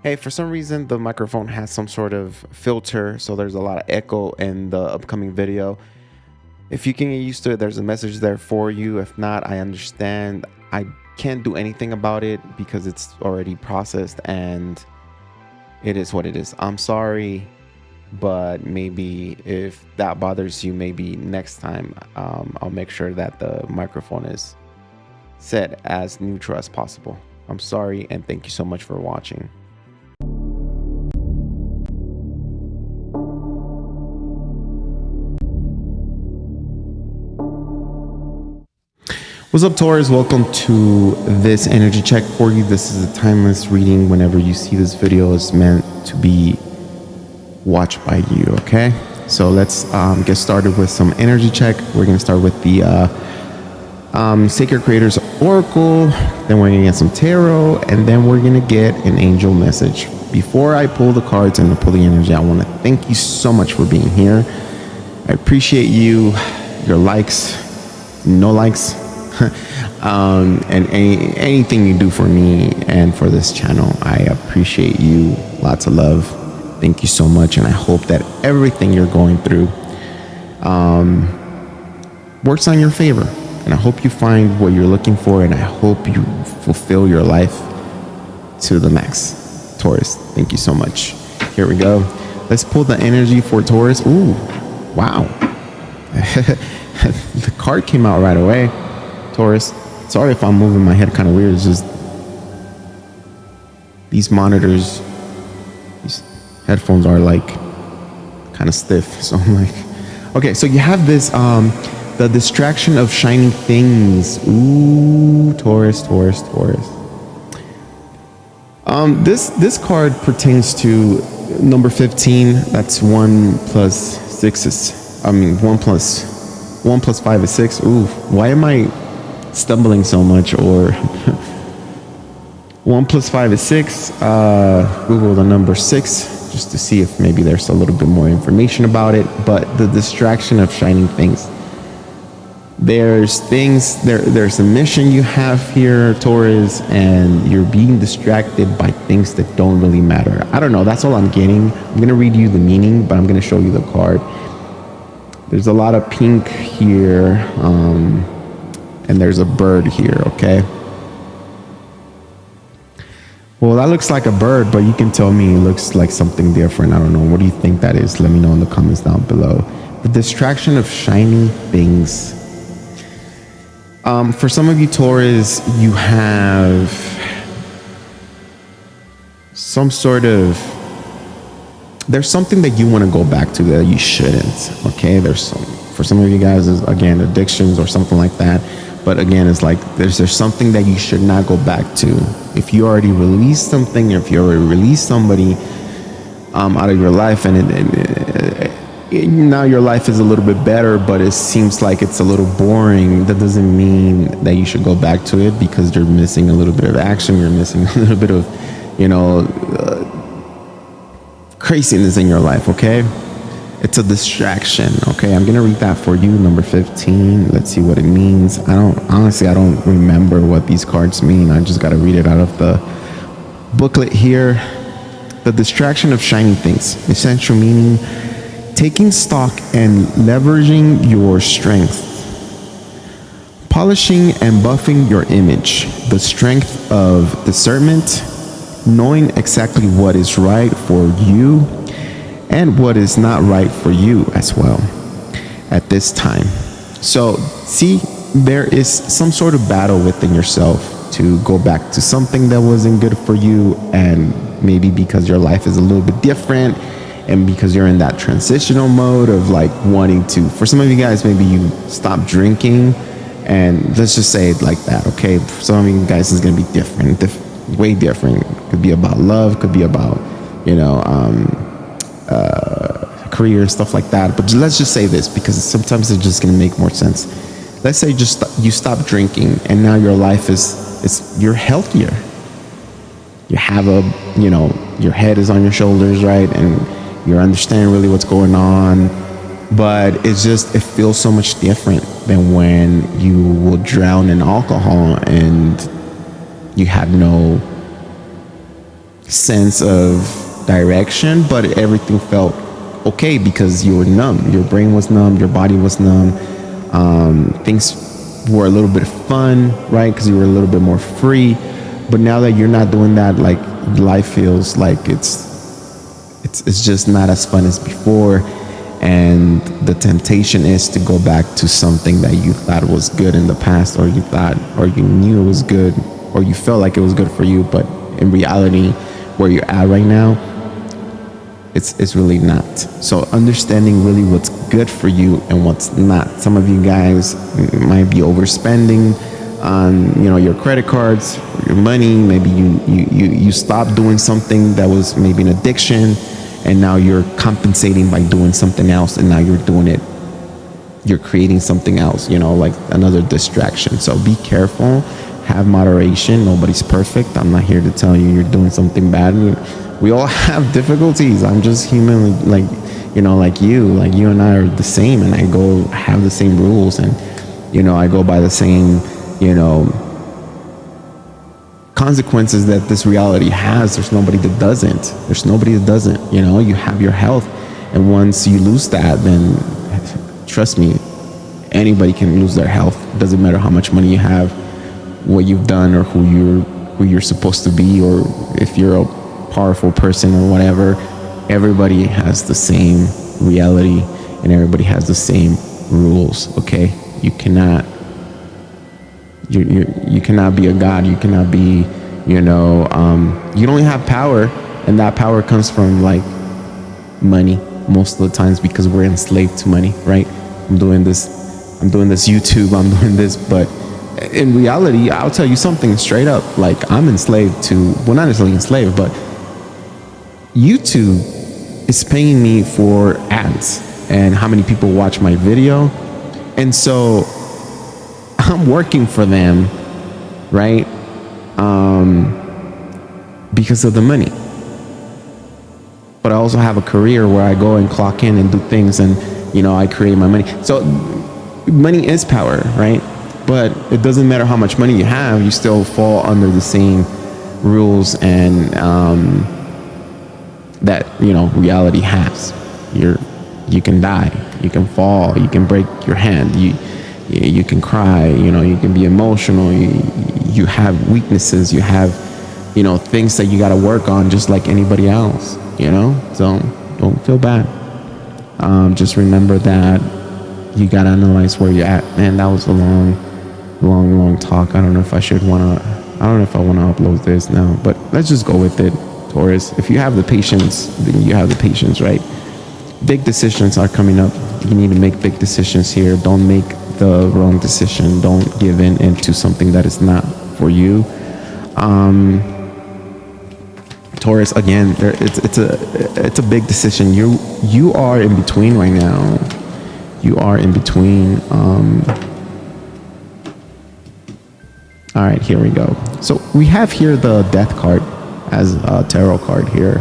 Hey, for some reason, the microphone has some sort of filter, so there's a lot of echo in the upcoming video. If you can get used to it, there's a message there for you. If not, I understand. I can't do anything about it because it's already processed and it is what it is. I'm sorry, but maybe if that bothers you, maybe next time I'll make sure that the microphone is set as neutral as possible. I'm sorry, and thank you so much for watching. What's up, Taurus? Welcome to this energy check for you. This is a timeless reading. Whenever you see this video, it's meant to be watched by you, okay? So let's get started with some energy check. We're going to start with the Sacred Creators Oracle, then we're going to get some tarot, and then we're going to get an angel message. Before I pull the cards and pull the energy, I want to thank you so much for being here. I appreciate you, your likes, no likes, and anything you do for me and for this channel. I appreciate you. Lots of love. Thank you so much, and I hope that everything you're going through works on your favor, and I hope you find what you're looking for, and I hope you fulfill your life to the max. Taurus, thank you so much. Here we go. Let's pull the energy for Taurus. Ooh, wow. The card came out right away. Taurus, sorry if I'm moving my head kind of weird. It's just these monitors, these headphones are like kind of stiff. So I'm like, okay, so you have this the distraction of shining things. Ooh, Taurus. This card pertains to number 15. That's 1 plus 6 is 1 plus 5 is 6. Ooh, why am I stumbling so much? Or 1 plus 5 is 6. Google the number 6 just to see if maybe there's a little bit more information about it. But the distraction of shining things. There's a mission you have here, Taurus, and you're being distracted by things that don't really matter. I don't know, that's all I'm getting. I'm gonna read you the meaning, but I'm gonna show you the card. There's a lot of pink here, and there's a bird here, okay? Well, that looks like a bird, but you can tell me it looks like something different. I don't know. What do you think that is? Let me know in the comments down below. The distraction of shiny things. For some of you, Taurus, you have some sort of, there's something that you want to go back to that you shouldn't, okay? For some of you guys, is again addictions or something like that. But again, it's like there's now that you should not go back to. If you already released something, if you already released somebody out of your life, and now your life is a little bit better, but it seems like it's a little boring, that doesn't mean that you should go back to it, because you're missing a little bit of action. You're missing a little bit of, craziness in your life, okay? It's a distraction, okay? I'm gonna read that for you, number 15. Let's see what it means. I don't remember what these cards mean. I just gotta read it out of the booklet here. The distraction of shining things. Essential meaning: taking stock and leveraging your strength, polishing and buffing your image, the strength of discernment, knowing exactly what is right for you and what is not right for you as well at this time. So see, there is some sort of battle within yourself to go back to something that wasn't good for you, and maybe because your life is a little bit different, and because you're in that transitional mode of like wanting to, for some of you guys, maybe you stop drinking, and let's just say it like that, okay? For some of you guys, it's gonna be different, way different. Could be about love, could be about, career and stuff like that. But let's just say this, because sometimes it's just gonna make more sense. Let's say you stop drinking, and now your life you're healthier. You have your head is on your shoulders, right? And you're understanding really what's going on. But it feels so much different than when you will drown in alcohol and you have no sense of direction, but everything felt okay because you were numb. Your brain was numb, your body was numb. Things were a little bit fun, right? Because you were a little bit more free. But now that you're not doing that, like, life feels like it's just not as fun as before. And the temptation is to go back to something that you thought was good in the past, or you thought, or you knew it was good, or you felt like it was good for you, but in reality, where you're at right now, it's really not. So understanding really what's good for you and what's not. Some of you guys might be overspending on, you know, your credit cards, your money. Maybe you stopped doing something that was maybe an addiction, and now you're compensating by doing something else, and now you're doing it, you're creating something else, you know, like another distraction. So be careful, have moderation. Nobody's perfect. I'm not here to tell you you're doing something bad. We all have difficulties. I'm just human, like, you know, like you and I are the same, and I have the same rules, and, you know, I go by the same, you know, consequences that this reality has. There's nobody that doesn't. You know, you have your health, and once you lose that, then trust me, anybody can lose their health. It doesn't matter how much money you have, what you've done, or who you're supposed to be, or if you're a powerful person or whatever. Everybody has the same reality, and everybody has the same rules. Okay, you cannot be a god. You cannot be, you know, you only have power, and that power comes from, like, money most of the times, because we're enslaved to money, right? I'm doing this YouTube, I'm doing this, but in reality, I'll tell you something straight up, like, I'm enslaved to, well, not necessarily enslaved, but YouTube is paying me for ads and how many people watch my video. And so I'm working for them, right? Because of the money. But I also have a career where I go and clock in and do things, and, you know, I create my money. So money is power, right? But it doesn't matter how much money you have, you still fall under the same rules and that, you know, reality has. You can die, you can fall, you can break your hand, you can cry, you know, you can be emotional, you have weaknesses, you have, you know, things that you got to work on just like anybody else, you know. So don't feel bad. Just remember that you got to analyze where you're at. Man, that was a long talk. I don't know if I want to upload this now, but let's just go with it. Taurus, if you have the patience, then you have the patience, right? Big decisions are coming up. You need to make big decisions here. Don't make the wrong decision. Don't give in into something that is not for you. Taurus, again, it's a big decision. You are in between right now. You are in between. All right, here we go. So we have here the Death card as a tarot card here.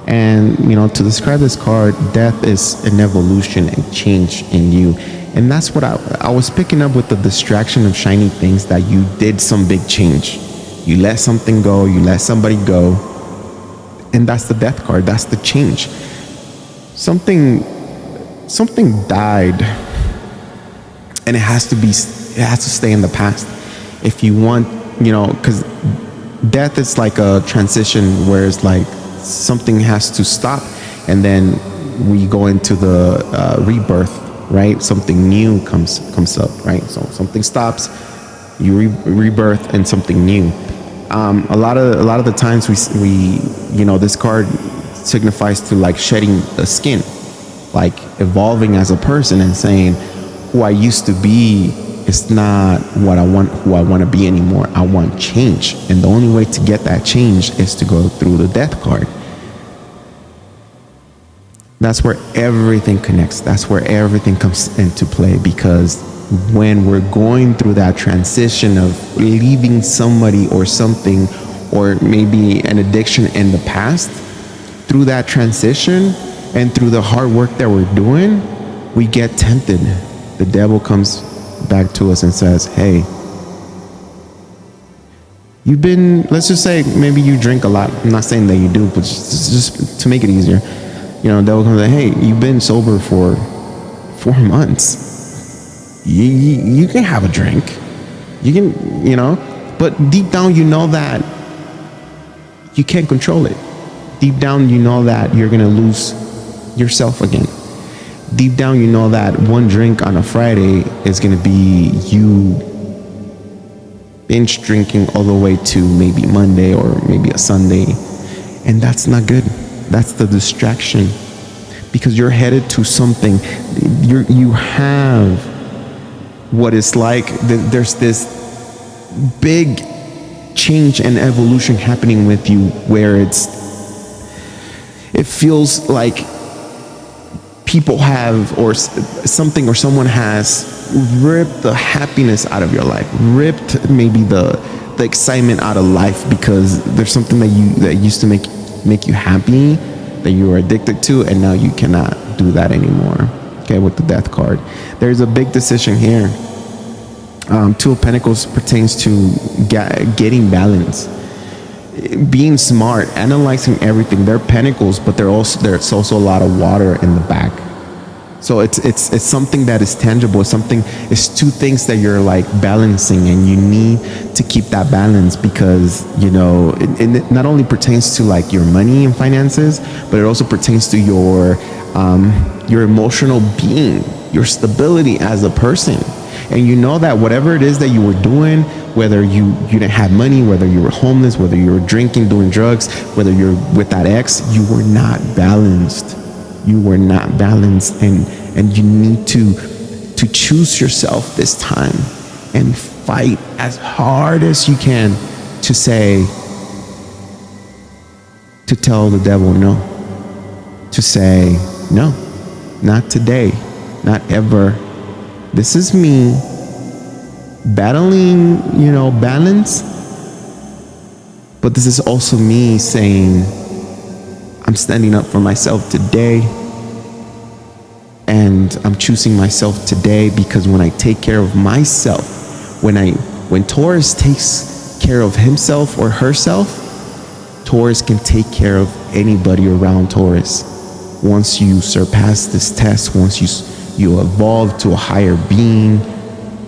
And, you know, to describe this card, death is an evolution and change in you. And that's what I was picking up with the distraction of shiny things, that you did some big change. You let something go, you let somebody go. And that's the Death card, that's the change. Something died, and it has to stay in the past. If you want, you know, because death is like a transition where it's like something has to stop, and then we go into the rebirth, right? Something new comes up, right? So something stops, you rebirth, and something new. A lot of the times we you know, this card signifies to like shedding the skin, like evolving as a person and saying, who I used to be is not what I want, who I want to be anymore. I want change, and the only way to get that change is to go through the Death card. That's where everything connects. That's where everything comes into play, because when we're going through that transition of leaving somebody or something, or maybe an addiction in the past, through that transition and through the hard work that we're doing, we get tempted. The devil comes back to us and says, hey, You've been, let's just say maybe you drink a lot. I'm not saying that you do, but just to make it easier, you know, devil comes like, hey, you've been sober for 4 months. You can have a drink. You can, you know, but deep down, you know that you can't control it. Deep down, you know that you're going to lose yourself again. Deep down, you know that one drink on a Friday is going to be you binge drinking all the way to maybe Monday or maybe a Sunday. And that's not good. That's the distraction, because you're headed to something. You have what it's like. There's this big change and evolution happening with you, where it feels like people have, or something or someone has ripped the happiness out of your life, ripped maybe the excitement out of life, because there's something that used to make you happy, that you were addicted to, and now you cannot do that anymore. Okay, with the Death card, there's a big decision here. Two of Pentacles pertains to getting balance, being smart, analyzing everything. They're Pentacles, but there's also a lot of water in the back. So it's something that is tangible. It's two things that you're like balancing, and you need to keep that balance, because, you know, it not only pertains to like your money and finances, but it also pertains to your emotional being, your stability as a person. And you know that whatever it is that you were doing, whether you didn't have money, whether you were homeless, whether you were drinking, doing drugs, whether you're with that ex, you were not balanced. You were not balanced, and you need to choose yourself this time and fight as hard as you can to tell the devil no, to say no, not today, not ever. This is me battling, you know, balance, but this is also me saying, I'm standing up for myself today, and I'm choosing myself today, because when I take care of myself, when Taurus takes care of himself or herself, Taurus can take care of anybody around Taurus. Once you surpass this test, once you evolve to a higher being,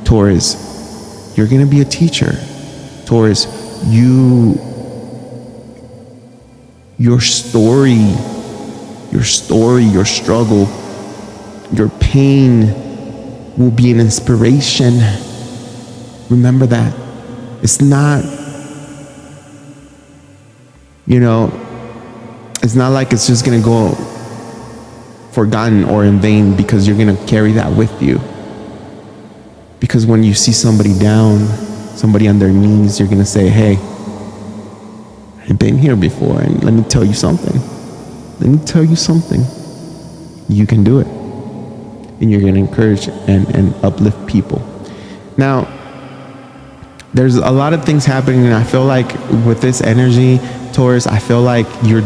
Taurus, you're going to be a teacher. Taurus, your story, your struggle, your pain will be an inspiration. Remember that. It's not, you know, it's not like it's just going to go forgotten or in vain, because you're going to carry that with you. Because when you see somebody down, somebody on their knees, you're going to say, hey, I've been here before, and let me tell you something. You can do it. And you're going to encourage and uplift people. Now, there's a lot of things happening, and I feel like with this energy, Taurus, I feel like you're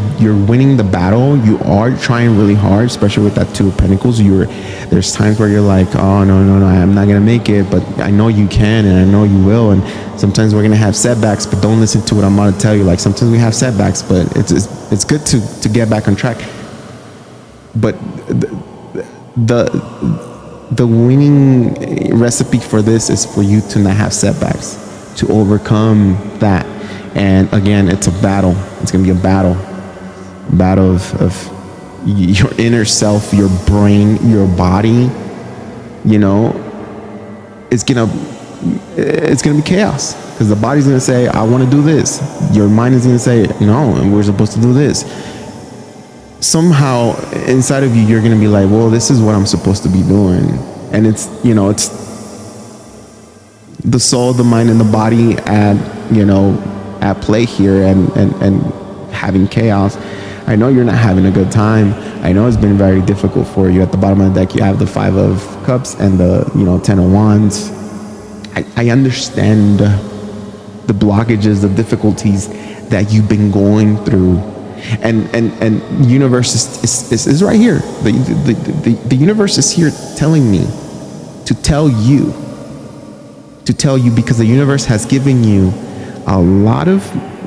winning the battle. You are trying really hard, especially with that Two of Pentacles. There's times where you're like, oh no, I'm not gonna make it, but I know you can, and I know you will. And sometimes we're gonna have setbacks, but don't listen to what I'm about to tell you. Like, sometimes we have setbacks, but it's good to get back on track. But the winning recipe for this is for you to not have setbacks, to overcome that. And again, it's a battle. It's going to be a battle of your inner self, your brain, your body. You know, it's going to be chaos, because the body's going to say, I want to do this. Your mind is going to say, no, and we're supposed to do this. Somehow inside of you, you're going to be like, well, this is what I'm supposed to be doing. And it's, you know, it's the soul, the mind, and the body at play here, and having chaos. I know you're not having a good time. I know it's been very difficult for you. At the bottom of the deck, you have the Five of Cups and the, you know, Ten of Wands. I understand the blockages, the difficulties that you've been going through, and universe is right here. The universe is here telling me to tell you, because the universe has given you a lot of,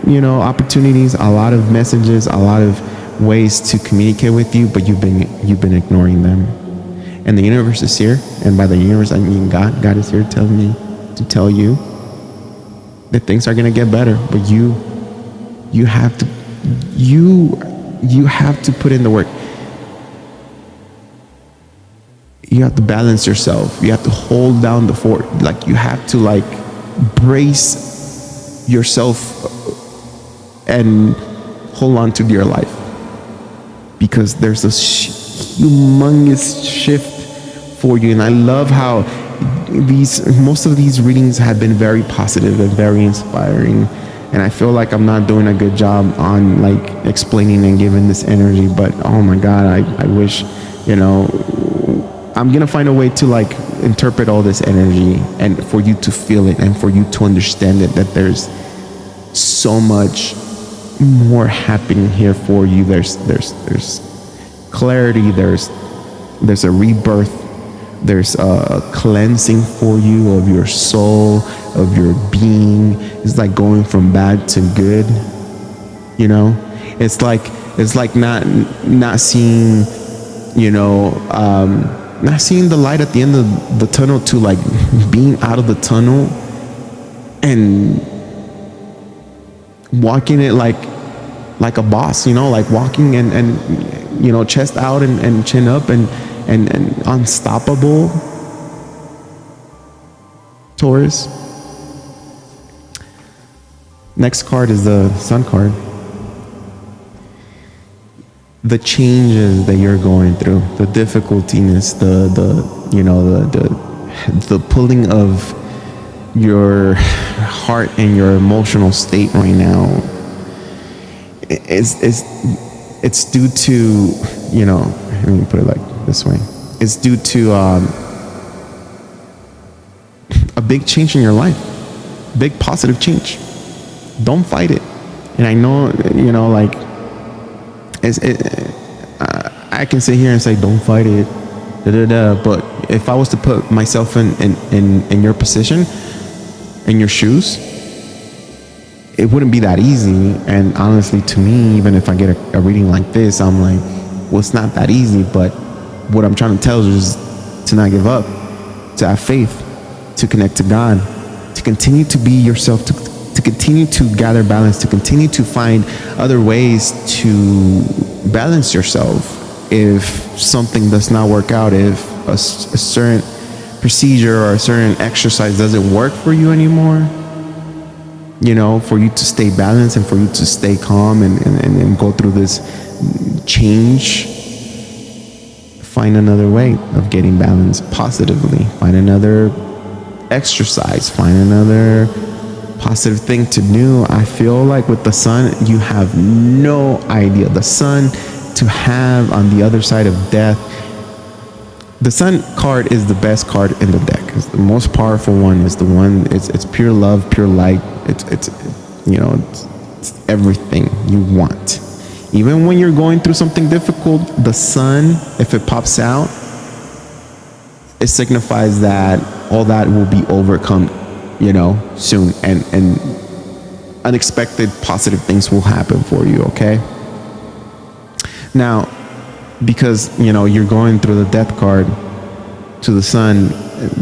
opportunities, a lot of messages, a lot of ways to communicate with you, but you've been ignoring them. And the universe is here, and by the universe I mean God. God is here to tell you that things are gonna get better, but you have to put in the work. You have to balance yourself. You have to hold down the fort. Like, you have to brace yourself and hold on to your life, because there's this humongous shift for you. And I love how most of these readings have been very positive and very inspiring, and I feel like I'm not doing a good job on explaining and giving this energy, but oh my God, I wish, I'm gonna find a way to interpret all this energy, and for you to feel it, and for you to understand it, that there's so much more happening here for you. There's clarity, there's a rebirth, there's a cleansing for you of your soul, of your being. It's like going from bad to good, it's like not seeing, not seeing the light at the end of the tunnel, to being out of the tunnel and walking it like a boss, walking and chest out and chin up and unstoppable, Taurus. Next card is the Sun card. The changes that you're going through, the difficulties, the pulling of your heart and your emotional state right now, it's due to, let me put it like this way. It's due to a big change in your life, big positive change. Don't fight it. And I know, I can sit here and say, don't fight it, but if I was to put myself in your position, in your shoes, it wouldn't be that easy. And honestly, to me, even if I get a reading like this, I'm like, well, it's not that easy. But what I'm trying to tell you is to not give up, to have faith, to connect to God, to continue to be yourself, to continue to gather balance, to continue to find other ways to balance yourself. If something does not work out, if a certain procedure or a certain exercise doesn't work for you anymore, for you to stay balanced and for you to stay calm and go through this change, find another way of getting balanced positively. Find another exercise, find another positive thing to do. I feel like with the Sun, you have no idea. The Sun, to have on the other side of death, the Sun card is the best card in the deck. It's the most powerful one. It's the one, it's pure love, pure light. It's everything you want. Even when you're going through something difficult, the Sun, if it pops out, it signifies that all that will be overcome, soon, and unexpected positive things will happen for you, okay? Now, because you're going through the death card to the Sun,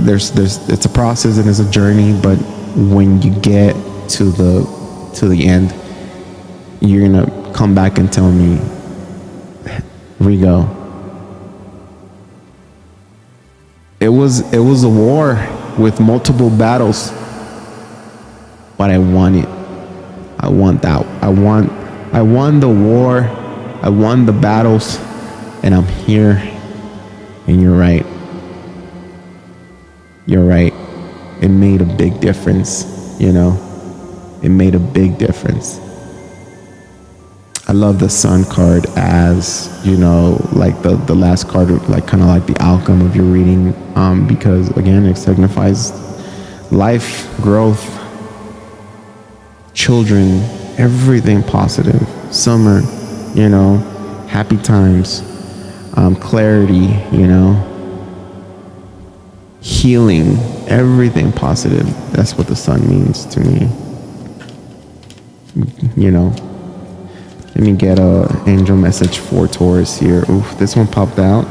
there's it's a process and it's a journey, but when you get to the end, you're gonna come back and tell me, Rigo, it was a war with multiple battles, but I won it. I won that. I won the war. I won the battles, and I'm here. And you're right. You're right. It made a big difference, It made a big difference. I love the Sun card as, like the last card, kind of like the outcome of your reading, because again, it signifies life, growth, children, everything positive, summer, happy times, clarity, healing, everything positive. That's what the Sun means to me. you know. Let me get a angel message for Taurus here. Oof, this one popped out.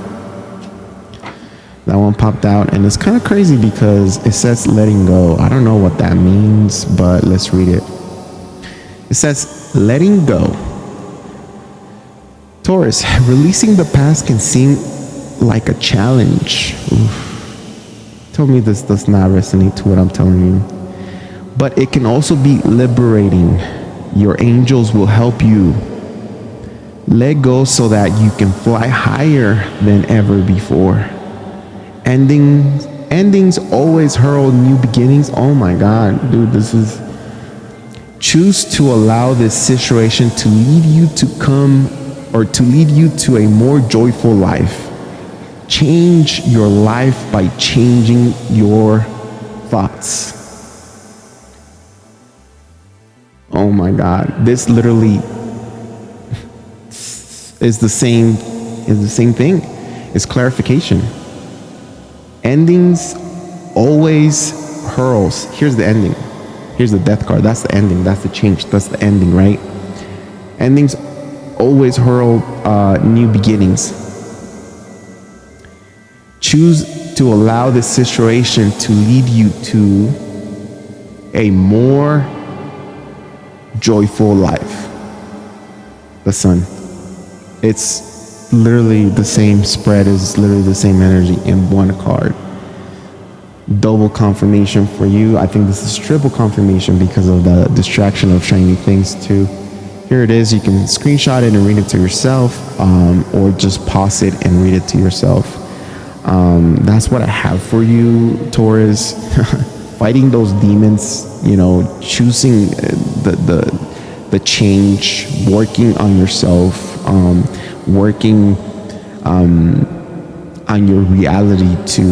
That one popped out, and it's kind of crazy because it says letting go. I don't know what that means, but let's read it. It says letting go. Taurus, releasing the past can seem like a challenge. Oof. Tell me this does not resonate to what I'm telling you. But it can also be liberating. Your angels will help you let go so that you can fly higher than ever before. Endings always herald new beginnings. Oh my God, dude, this is... Choose to allow this situation to lead you to a more joyful life. Change your life by changing your thoughts. Oh my God, this literally is the same thing. It's clarification. Endings always hurls. Here's the ending. Here's the death card. That's the ending. That's the change. That's the ending, right? Endings always hurl new beginnings. Choose to allow this situation to lead you to a more joyful life. The sun. It's literally the same spread, is literally the same energy in one card. Double confirmation for you. I think this is triple confirmation because of the distraction of shiny things too. Here it is. You can screenshot it and read it to yourself, or just pause it and read it to yourself. That's what I have for you, Taurus. Fighting those demons, you know, choosing the change, working on yourself, working on your reality to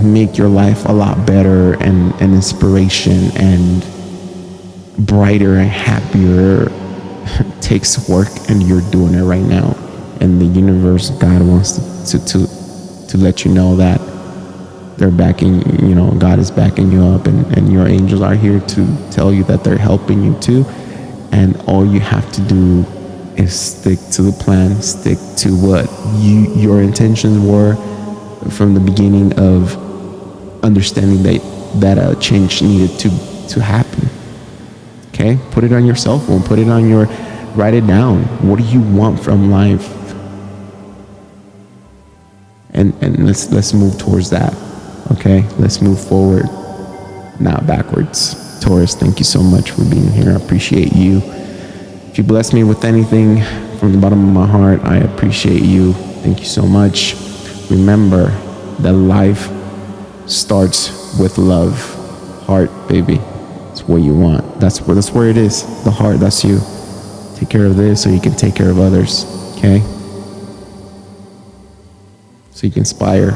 make your life a lot better and inspiration and brighter and happier. Takes work, and you're doing it right now. And the universe, God wants to let you know that they're backing, you know, God is backing you up, and your angels are here to tell you that they're helping you too. And all you have to do is stick to the plan, stick to what your intentions were from the beginning of understanding that a change needed to happen. Okay, put it on your cell phone, write it down. What do you want from life? And let's move towards that. Okay, let's move forward, not backwards. Taurus, thank you so much for being here. I appreciate you. If you bless me with anything from the bottom of my heart, I appreciate you. Thank you so much. Remember that life starts with love. Heart, baby. It's what you want. That's where it is. The heart, that's you. Take care of this so you can take care of others. Okay? So you can inspire.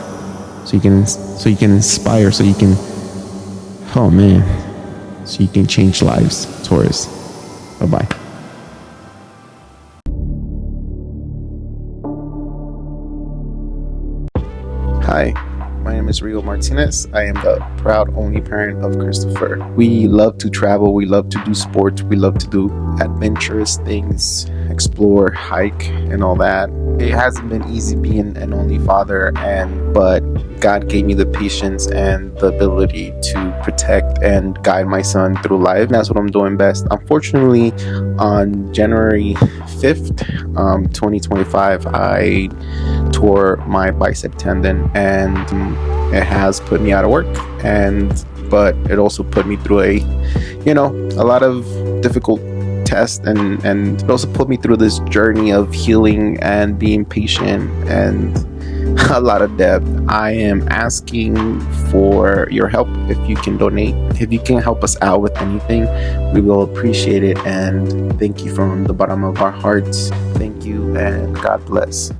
So you can inspire. So you can, oh man. So you can change lives, Taurus. Bye-bye. Hi, my name is Rigo Martinez. I am the proud only parent of Christopher. We love to travel, we love to do sports, we love to do adventurous things, explore, hike, and all that. It hasn't been easy being an only father, but God gave me the patience and the ability to protect and guide my son through life. And that's what I'm doing best. Unfortunately, on January 5th, 2025, I tore my bicep tendon, and it has put me out of work, but it also put me through a lot of difficult tests, and it also put me through this journey of healing and being patient and a lot of depth. I am asking for your help. If you can donate, if you can help us out with anything, we will appreciate it. And thank you from the bottom of our hearts. Thank you, and God bless.